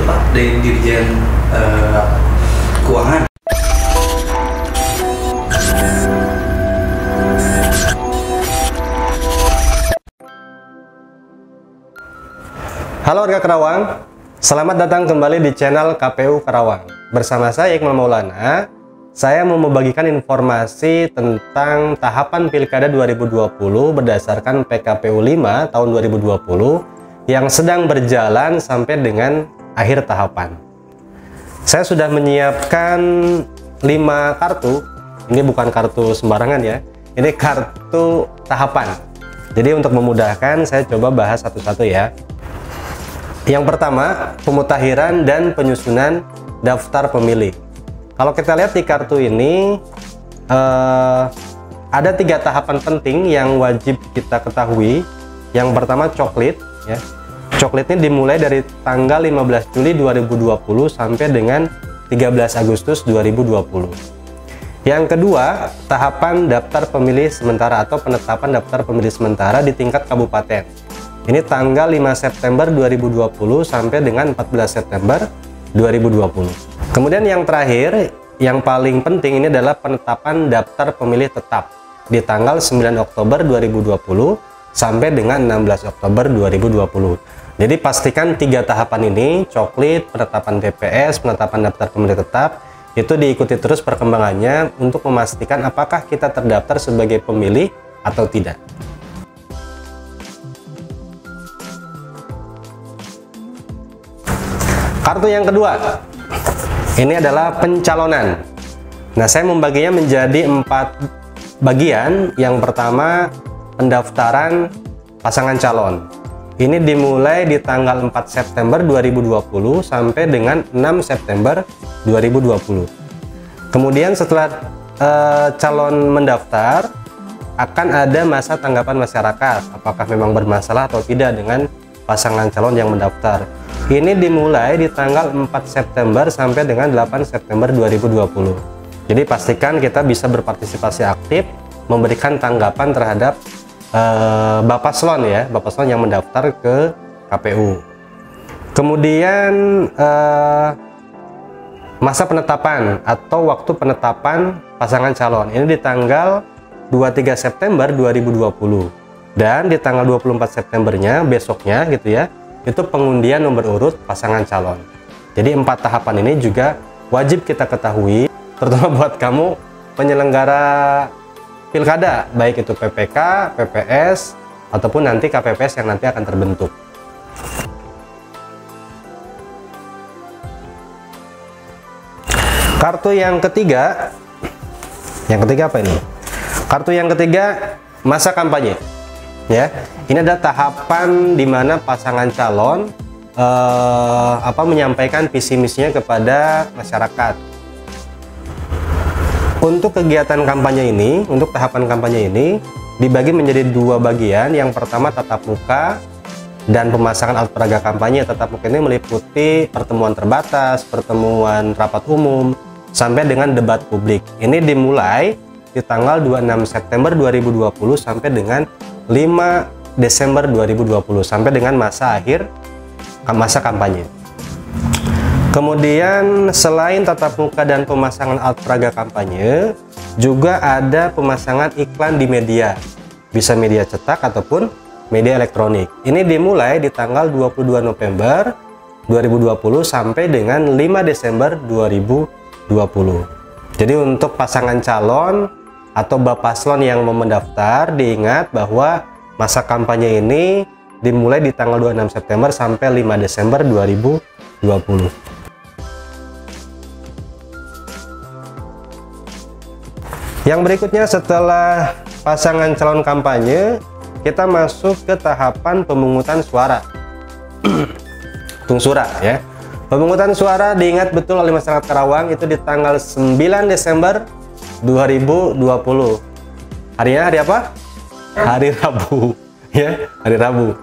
Pak dari Dirjen Keuangan. Halo warga Karawang, selamat datang kembali di channel KPU Karawang. Bersama saya Iqmal Maulana, saya mau membagikan informasi tentang tahapan Pilkada 2020 berdasarkan PKPU 5 tahun 2020 yang sedang berjalan sampai dengan akhir tahapan. Saya sudah menyiapkan 5 kartu, ini bukan kartu sembarangan ya, ini kartu tahapan. Jadi untuk memudahkan saya coba bahas satu-satu ya. Yang pertama, pemutakhiran dan penyusunan daftar pemilih. Kalau kita lihat di kartu ini, ada 3 tahapan penting yang wajib kita ketahui. Yang pertama, coklit. Ya. Coklit ini dimulai dari tanggal 15 Juli 2020 sampai dengan 13 Agustus 2020. Yang kedua, tahapan daftar pemilih sementara atau penetapan daftar pemilih sementara di tingkat kabupaten. Ini tanggal 5 September 2020 sampai dengan 14 September 2020. Kemudian yang terakhir, yang paling penting ini adalah penetapan daftar pemilih tetap di tanggal 9 Oktober 2020 sampai dengan 16 Oktober 2020. Jadi pastikan 3 tahapan ini, coklit, penetapan TPS, penetapan daftar pemilih tetap, itu diikuti terus perkembangannya untuk memastikan apakah kita terdaftar sebagai pemilih atau tidak. Kartu yang kedua, ini adalah pencalonan. Nah, saya membaginya menjadi 4 bagian. Yang pertama, pendaftaran pasangan calon. Ini dimulai di tanggal 4 September 2020 sampai dengan 6 September 2020. Kemudian setelah calon mendaftar, akan ada masa tanggapan masyarakat, apakah memang bermasalah atau tidak dengan pasangan calon yang mendaftar. Ini dimulai di tanggal 4 September sampai dengan 8 September 2020. Jadi pastikan kita bisa berpartisipasi aktif, memberikan tanggapan terhadap Bapaslon ya, Bapaslon yang mendaftar ke KPU. Kemudian masa penetapan atau waktu penetapan pasangan calon. Ini di tanggal 23 September 2020. Dan di tanggal 24 Septembernya, besoknya gitu ya, itu pengundian nomor urut pasangan calon. Jadi 4 tahapan ini juga wajib kita ketahui, terutama buat kamu penyelenggara pilkada, baik itu PPK, PPS, ataupun nanti KPPS yang nanti akan terbentuk. Kartu yang ketiga apa ini? Kartu yang ketiga, masa kampanye. Ya, ini ada tahapan di mana pasangan calon menyampaikan visi misinya kepada masyarakat. Untuk kegiatan kampanye ini, untuk tahapan kampanye ini dibagi menjadi 2 bagian. Yang pertama tatap muka dan pemasangan alat peraga kampanye. Tatap muka ini meliputi pertemuan terbatas, pertemuan rapat umum, sampai dengan debat publik. Ini dimulai di tanggal 26 September 2020 sampai dengan 5 Desember 2020 sampai dengan masa akhir masa kampanye. Kemudian selain tatap muka dan pemasangan alat peraga kampanye, juga ada pemasangan iklan di media, bisa media cetak ataupun media elektronik. Ini dimulai di tanggal 22 November 2020 sampai dengan 5 Desember 2020. Jadi untuk pasangan calon atau Bapaslon yang mau mendaftar, diingat bahwa masa kampanye ini dimulai di tanggal 26 September sampai 5 Desember 2020. Yang berikutnya setelah pasangan calon kampanye, kita masuk ke tahapan pemungutan suara. Tungsura ya. Pemungutan suara diingat betul oleh masyarakat Karawang itu di tanggal 9 Desember 2020. Harinya hari apa? Hari Rabu ya, hari Rabu.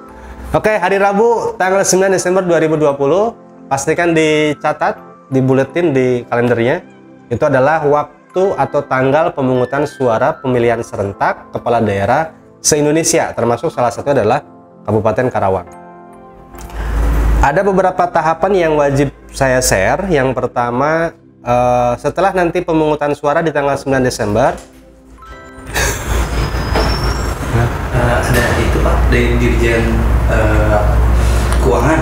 Oke, hari Rabu tanggal 9 Desember 2020, pastikan dicatat di buletin di kalendernya. Itu adalah waktu atau tanggal pemungutan suara pemilihan serentak kepala daerah se-Indonesia, termasuk salah satu adalah Kabupaten Karawang. Ada beberapa tahapan yang wajib saya share. Yang pertama, setelah nanti pemungutan suara di tanggal 9 Desember, ada itu Pak dari Dirjen Keuangan.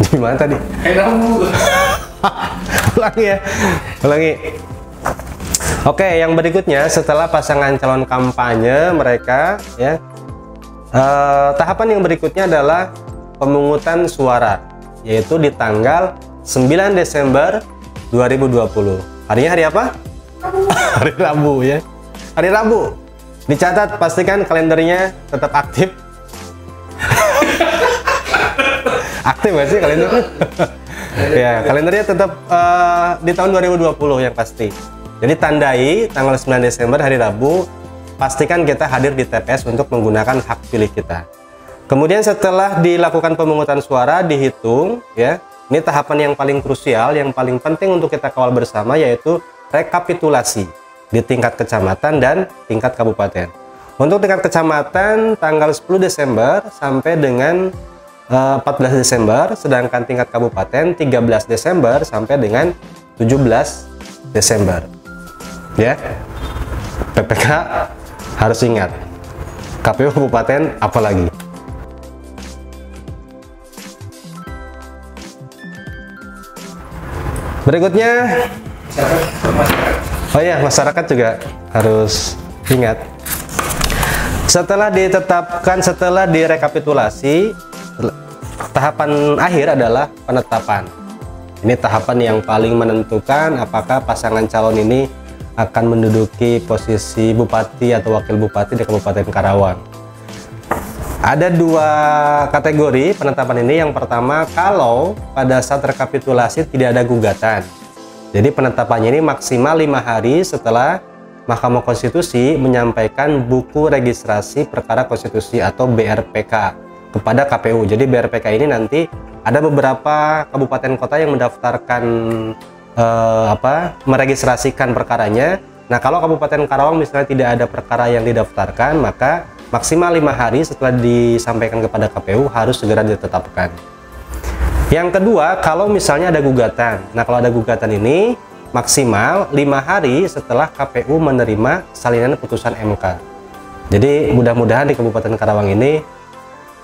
Gimana tadi? Ulangi ya, ulangi. Oke, yang berikutnya setelah pasangan calon kampanye mereka ya, tahapan yang berikutnya adalah pemungutan suara, yaitu di tanggal 9 Desember 2020. Harinya hari apa? Hari Rabu ya. Hari Rabu. Dicatat, pastikan kalendernya tetap aktif. Aktif gak sih kalendernya? Ya, kalendernya tetap di tahun 2020 yang pasti. Jadi tandai tanggal 9 Desember hari Rabu, pastikan kita hadir di TPS untuk menggunakan hak pilih kita. Kemudian setelah dilakukan pemungutan suara, dihitung ya. Ini tahapan yang paling krusial, yang paling penting untuk kita kawal bersama, yaitu rekapitulasi di tingkat kecamatan dan tingkat kabupaten. Untuk tingkat kecamatan tanggal 10 Desember sampai dengan 14 Desember, sedangkan tingkat kabupaten 13 Desember sampai dengan 17 Desember. Ya, PPK harus ingat, KPU kabupaten apalagi. Berikutnya, oh ya, masyarakat juga harus ingat. Setelah ditetapkan, setelah direkapitulasi, tahapan akhir adalah penetapan. Ini tahapan yang paling menentukan apakah pasangan calon ini akan menduduki posisi bupati atau wakil bupati di Kabupaten Karawang. Ada dua kategori penetapan ini. Yang pertama, kalau pada saat rekapitulasi tidak ada gugatan. Jadi penetapannya ini maksimal 5 hari setelah Mahkamah Konstitusi menyampaikan buku registrasi perkara konstitusi atau BRPK kepada KPU. Jadi BRPK ini nanti ada beberapa kabupaten kota yang mendaftarkan meregistrasikan perkaranya. Nah, kalau Kabupaten Karawang misalnya tidak ada perkara yang didaftarkan, maka maksimal 5 hari setelah disampaikan kepada KPU harus segera ditetapkan. Yang kedua, kalau misalnya ada gugatan. Nah, kalau ada gugatan ini maksimal 5 hari setelah KPU menerima salinan putusan MK. Jadi mudah-mudahan di Kabupaten Karawang ini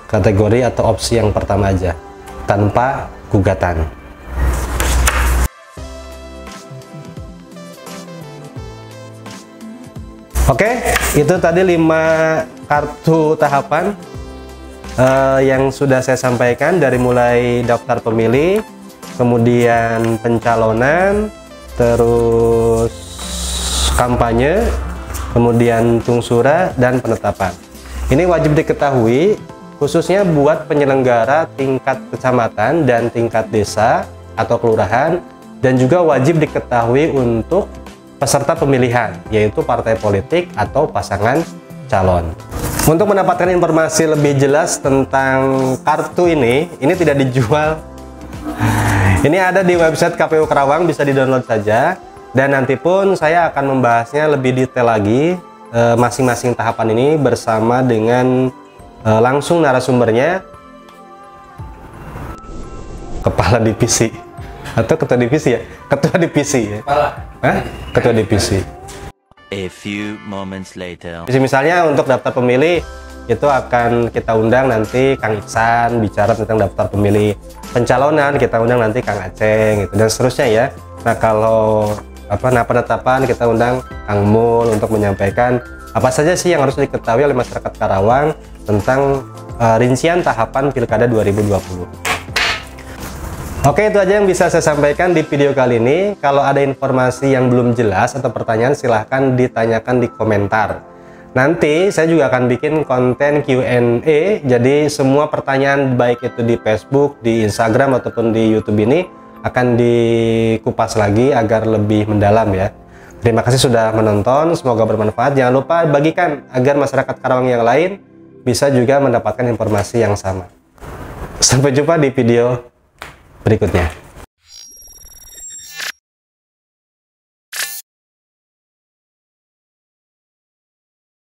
kategori atau opsi yang pertama aja, tanpa gugatan. Oke, itu tadi 5 kartu tahapan yang sudah saya sampaikan, dari mulai daftar pemilih, kemudian pencalonan, terus kampanye, kemudian tungsura, dan penetapan. Ini wajib diketahui khususnya buat penyelenggara tingkat kecamatan dan tingkat desa atau kelurahan, dan juga wajib diketahui untuk peserta pemilihan, yaitu partai politik atau pasangan calon. Untuk mendapatkan informasi lebih jelas tentang kartu ini tidak dijual. Ini ada di website KPU Karawang, bisa di-download saja. Dan nanti pun saya akan membahasnya lebih detail lagi, masing-masing tahapan ini bersama dengan langsung narasumbernya, kepala divisi atau ketua divisi ya? Ketua divisi ya? Ketua divisi. A few moments later. Misalnya untuk daftar pemilih itu akan kita undang nanti Kang Iksan bicara tentang daftar pemilih. Pencalonan kita undang nanti Kang Aceng gitu, dan seterusnya ya. Nah, kalau penetapan kita undang Kang Mul untuk menyampaikan apa saja sih yang harus diketahui oleh masyarakat Karawang tentang rincian tahapan Pilkada 2020. Oke, itu aja yang bisa saya sampaikan di video kali ini. Kalau ada informasi yang belum jelas atau pertanyaan, silahkan ditanyakan di komentar. Nanti saya juga akan bikin konten Q&A, jadi semua pertanyaan baik itu di Facebook, di Instagram, ataupun di YouTube ini akan dikupas lagi agar lebih mendalam ya. Terima kasih sudah menonton, semoga bermanfaat. Jangan lupa bagikan agar masyarakat Karawang yang lain bisa juga mendapatkan informasi yang sama. Sampai jumpa di video berikutnya.